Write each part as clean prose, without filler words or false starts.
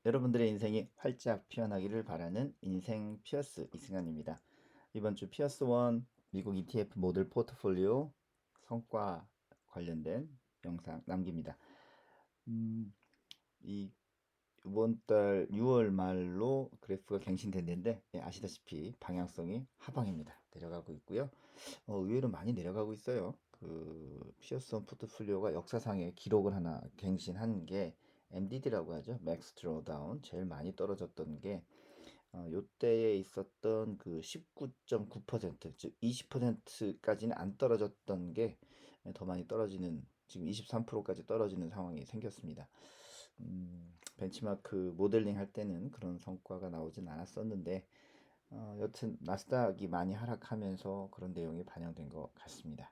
여러분들의 인생이 활짝 피어나기를 바라는 인생 피어스 이승환입니다. 이번 주 피어스 원 미국 ETF 모델 포트폴리오 성과 관련된 영상 남깁니다. 이 이번 달 6월 말로 그래프가 갱신됐는데 아시다시피 방향성이 하방입니다. 내려가고 있고요. 의외로 많이 내려가고 있어요. 그 피어슨 포트폴리오가 역사상의 기록을 하나 갱신한 게 MDD라고 하죠. 맥스 드로다운 제일 많이 떨어졌던 게 요때에 있었던 그 19.9%, 즉 20%까지는 안 떨어졌던 게 더 많이 떨어지는, 지금 23%까지 떨어지는 상황이 생겼습니다. 벤치마크 모델링 할 때는 그런 성과가 나오진 않았었는데 여튼 나스닥이 많이 하락하면서 그런 내용이 반영된 것 같습니다.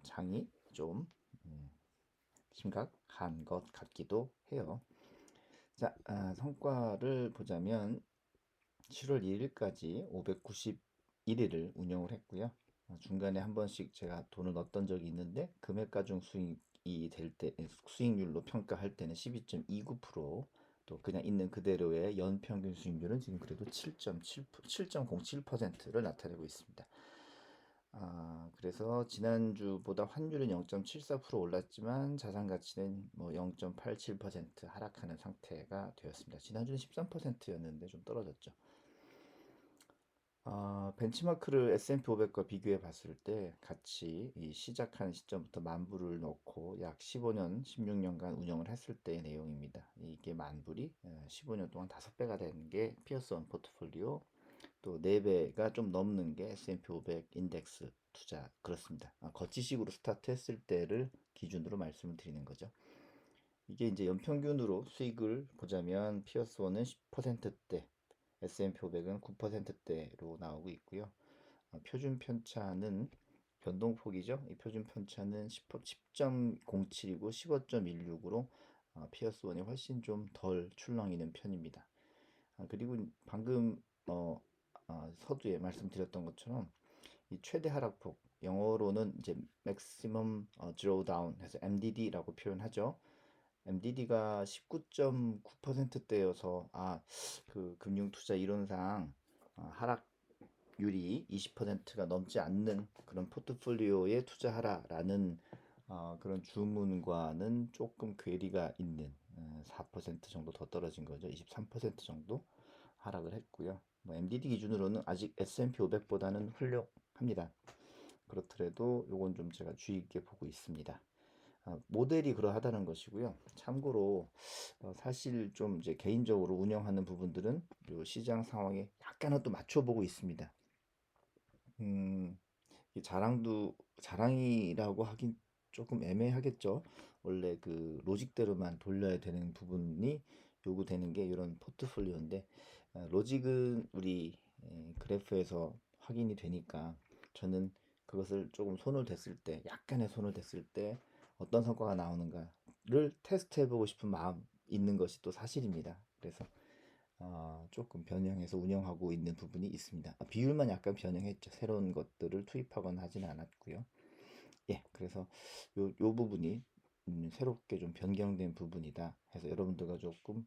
장이 좀 심각한 것 같기도 해요. 자, 성과를 보자면 7월 2일까지 591일을 운영을 했고요. 중간에 한 번씩 제가 돈을 넣었던 적이 있는데 금액가 중 수익이 될 때, 수익률로 평가할 때는 12.29%, 또 그냥 있는 그대로의 연평균 수익률은 지금 그래도 7.07%를 나타내고 있습니다. 그래서 지난주보다 환율은 0.74% 올랐지만 자산 가치는 뭐 0.87% 하락하는 상태가 되었습니다. 지난주는 13%였는데 좀 떨어졌죠. 벤치마크를 S&P 500과 비교해 봤을 때 같이 이 시작하는 시점부터 만불을 넣고 약 15년, 16년간 운영을 했을 때의 내용입니다. 이게 만불이 15년 동안 5배가 되는 게 피어슨 포트폴리오, 또 4배가 좀 넘는 게 S&P 500 인덱스 투자, 그렇습니다. 거치식으로 스타트 했을 때를 기준으로 말씀을 드리는 거죠. 이게 이제 연평균으로 수익을 보자면 피어스원은 10%대, S&P 500은 9%대로 나오고 있고요. 표준 편차는 변동폭이죠. 이 표준 편차는 10.07이고 15.16으로 피어스원이 훨씬 좀 덜 출렁이는 편입니다. 그리고 방금 서두에 말씀드렸던 것처럼 이 최대 하락폭, 영어로는 이제 maximum drawdown 해서 MDD라고 표현하죠. MDD가 19.9%대여서 그 금융투자 이론상 하락률이 20%가 넘지 않는 그런 포트폴리오에 투자하라라는 그런 주문과는 조금 괴리가 있는 4% 정도 더 떨어진 거죠. 23% 정도 하락을 했고요. 뭐 MDD 기준으로는 아직 S&P 500보다는 훌륭합니다. 그렇더라도 요건 좀 제가 주의 있게 보고 있습니다. 모델이 그러하다는 것이고요. 참고로 사실 좀 이제 개인적으로 운영하는 부분들은 요 시장 상황에 약간은 또 맞춰보고 있습니다. 자랑이라고 하긴 조금 애매하겠죠. 원래 그 로직대로만 돌려야 되는 부분이 요구되는 게 이런 포트폴리오인데, 로직은 우리 그래프에서 확인이 되니까 저는 그것을 조금 손을 댔을 때, 약간의 손을 댔을 때 어떤 성과가 나오는가를 테스트 해보고 싶은 마음 있는 것이 또 사실입니다. 그래서 조금 변형해서 운영하고 있는 부분이 있습니다. 비율만 약간 변형했죠. 새로운 것들을 투입하거나 하지는 않았고요. 예, 그래서 요 부분이 새롭게 좀 변경된 부분이다 해서 여러분들과 조금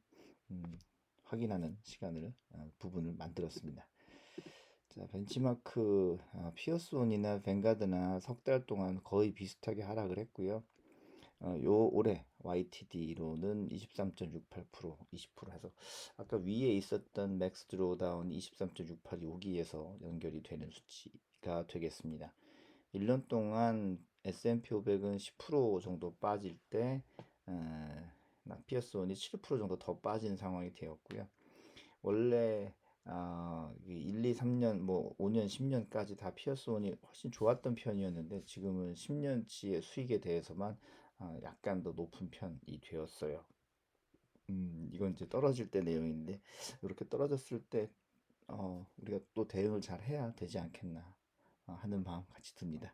확인하는 시간을 부분을 만들었습니다. 자, 벤치마크 피어스온이나 뱅가드나 석 달 동안 거의 비슷하게 하락을 했고요. 요 올해 YTD로는 23.68%, 20% 해서 아까 위에 있었던 맥스 드로다운 23.68이 여기에서 연결이 되는 수치가 되겠습니다. 1년 동안 S&P 500은 10% 정도 빠질 때 피어스온이 7% 정도 더 빠진 상황이 되었고요. 원래 1, 2, 3년, 뭐 5년, 10년까지 다 피어스온이 훨씬 좋았던 편이었는데 지금은 10년치의 수익에 대해서만 약간 더 높은 편이 되었어요. 이건 이제 떨어질 때 내용인데 이렇게 떨어졌을 때 우리가 또 대응을 잘 해야 되지 않겠나 하는 마음 같이 듭니다.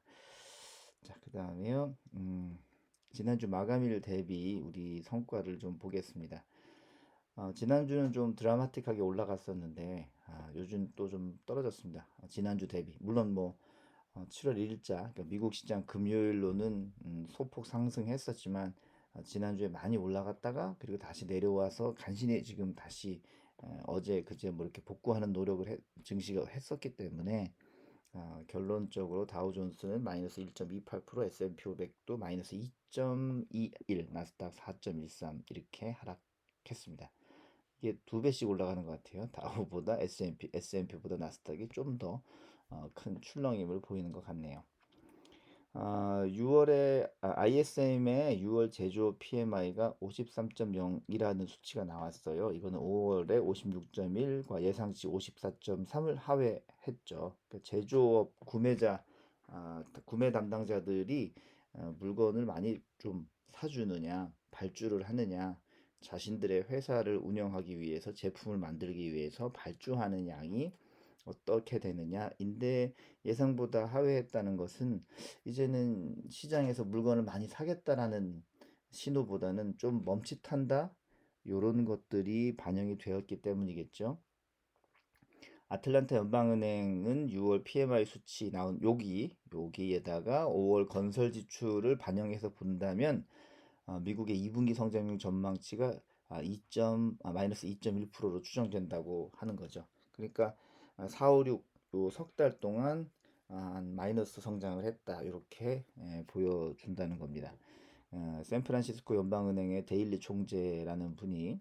자, 그 다음에요. 지난주 마감일 대비 우리 성과를 좀 보겠습니다. 지난주는 좀 드라마틱하게 올라갔었는데 요즘 또 좀 떨어졌습니다. 지난주 대비. 물론 뭐 7월 1일자 그러니까 미국 시장 금요일로는 소폭 상승했었지만 지난주에 많이 올라갔다가 그리고 다시 내려와서 간신히 지금 다시 어제 그제 뭐 이렇게 복구하는 증시가 했었기 때문에 결론적으로 다우존스는 마이너스 1.28%, S&P 500도 마이너스 2.21, 나스닥 4.13 이렇게 하락했습니다. 이게 두 배씩 올라가는 것 같아요. 다우보다 S&P보다 나스닥이 좀 더 큰 출렁임을 보이는 것 같네요. 6월에 ISM의 6월 제조업 PMI가 53.0이라는 수치가 나왔어요. 이거는 5월에 56.1과 예상치 54.3을 하회했죠. 그러니까 제조업 구매 담당자들이 물건을 많이 좀 사주느냐, 발주를 하느냐, 자신들의 회사를 운영하기 위해서 제품을 만들기 위해서 발주하는 양이 어떻게 되느냐인데 예상보다 하회했다는 것은 이제는 시장에서 물건을 많이 사겠다라는 신호보다는 좀 멈칫한다 요런 것들이 반영이 되었기 때문이겠죠. 아틀란타 연방은행은 6월 PMI 수치 나온 여기에다가 5월 건설 지출을 반영해서 본다면 미국의 2분기 성장률 전망치가 마이너스 2.1%로 추정된다고 하는 거죠. 그러니까 4, 5, 6, 석 달 동안 마이너스 성장을 했다. 이렇게 보여준다는 겁니다. 샌프란시스코 연방은행의 데일리 총재라는 분이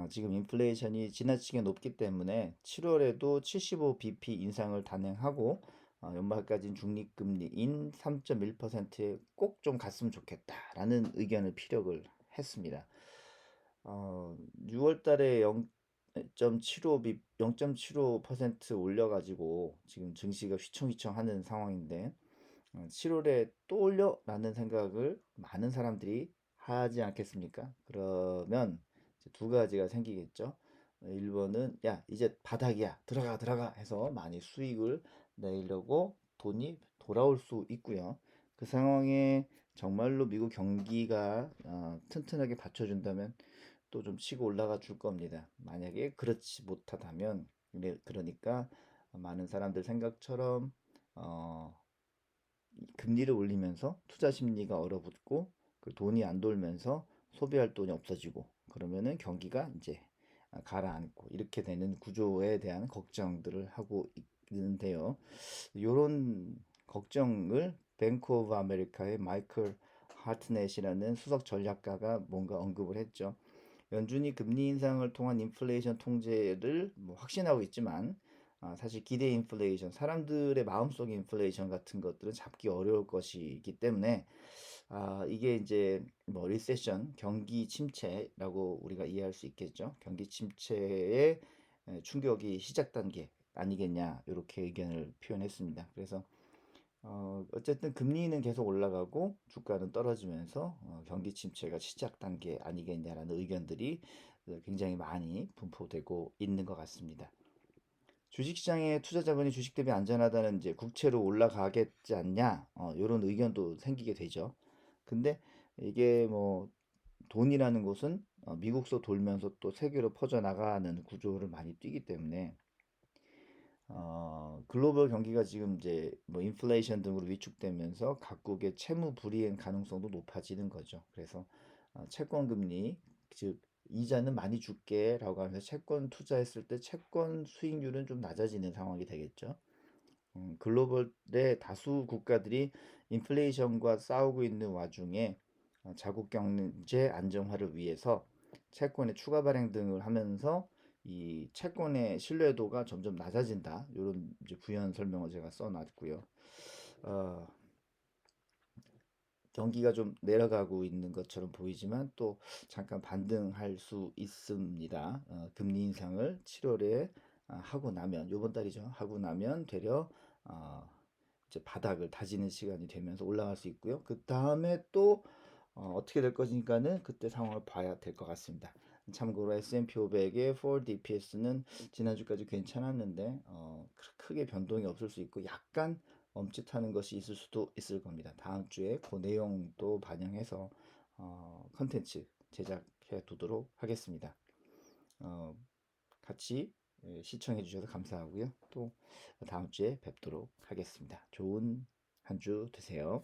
지금 인플레이션이 지나치게 높기 때문에 7월에도 75bp 인상을 단행하고 연말까지는 중립금리인 3.1%에 꼭 좀 갔으면 좋겠다라는 의견을 피력을 했습니다. 6월 달에 0.75% 올려가지고 지금 증시가 휘청휘청 하는 상황인데 7월에 또 올려? 라는 생각을 많은 사람들이 하지 않겠습니까? 그러면 이제 두 가지가 생기겠죠. 1번은 야 이제 바닥이야 들어가 해서 많이 수익을 내려고 돈이 돌아올 수 있고요. 그 상황에 정말로 미국 경기가 튼튼하게 받쳐준다면 또 좀 치고 올라가 줄 겁니다. 만약에 그렇지 못하다면 그러니까 많은 사람들 생각처럼 어, 금리를 올리면서 투자 심리가 얼어붙고 그 돈이 안 돌면서 소비할 돈이 없어지고 그러면은 경기가 이제 가라앉고 이렇게 되는 구조에 대한 걱정들을 하고 있는데요. 이런 걱정을 뱅크 오브 아메리카의 마이클 하트넷이라는 수석 전략가가 뭔가 언급을 했죠. 연준이 금리 인상을 통한 인플레이션 통제를 뭐 확신하고 있지만 사실 기대 인플레이션, 사람들의 마음속 인플레이션 같은 것들은 잡기 어려울 것이기 때문에 이게 이제 뭐 리세션, 경기 침체라고 우리가 이해할 수 있겠죠. 경기 침체의 충격이 시작 단계 아니겠냐 이렇게 의견을 표현했습니다. 그래서 어쨌든 금리는 계속 올라가고 주가는 떨어지면서 경기 침체가 시작 단계 아니겠냐라는 의견들이 굉장히 많이 분포되고 있는 것 같습니다. 주식시장에 투자 자본이 주식 대비 안전하다는 이제 국채로 올라가겠지 않냐 이런 의견도 생기게 되죠. 근데 이게 뭐 돈이라는 것은 미국서 돌면서 또 세계로 퍼져나가는 구조를 많이 띠기 때문에 글로벌 경기가 지금 이제 뭐 인플레이션 등으로 위축되면서 각국의 채무 불이행 가능성도 높아지는 거죠. 그래서 채권 금리 즉 이자는 많이 줄게라고 하면서 채권 투자했을 때 채권 수익률은 좀 낮아지는 상황이 되겠죠. 글로벌의 다수 국가들이 인플레이션과 싸우고 있는 와중에 자국 경제 안정화를 위해서 채권의 추가 발행 등을 하면서 이 채권의 신뢰도가 점점 낮아진다. 이런 이제 부연 설명을 제가 써놨고요. 어, 경기가 좀 내려가고 있는 것처럼 보이지만 또 잠깐 반등할 수 있습니다. 금리 인상을 7월에 하고 나면 이번 달이죠. 하고 나면 되려 어, 이제 바닥을 다지는 시간이 되면서 올라갈 수 있고요. 그 다음에 또 어떻게 될 것인가는 그때 상황을 봐야 될 것 같습니다. 참고로 S&P 500의 4 DPS는 지난주까지 괜찮았는데 크게 변동이 없을 수 있고 약간 멈칫하는 것이 있을 수도 있을 겁니다. 다음 주에 그 내용도 반영해서 컨텐츠 제작해 두도록 하겠습니다. 어, 같이 시청해 주셔서 감사하고요. 또 다음 주에 뵙도록 하겠습니다. 좋은 한 주 되세요.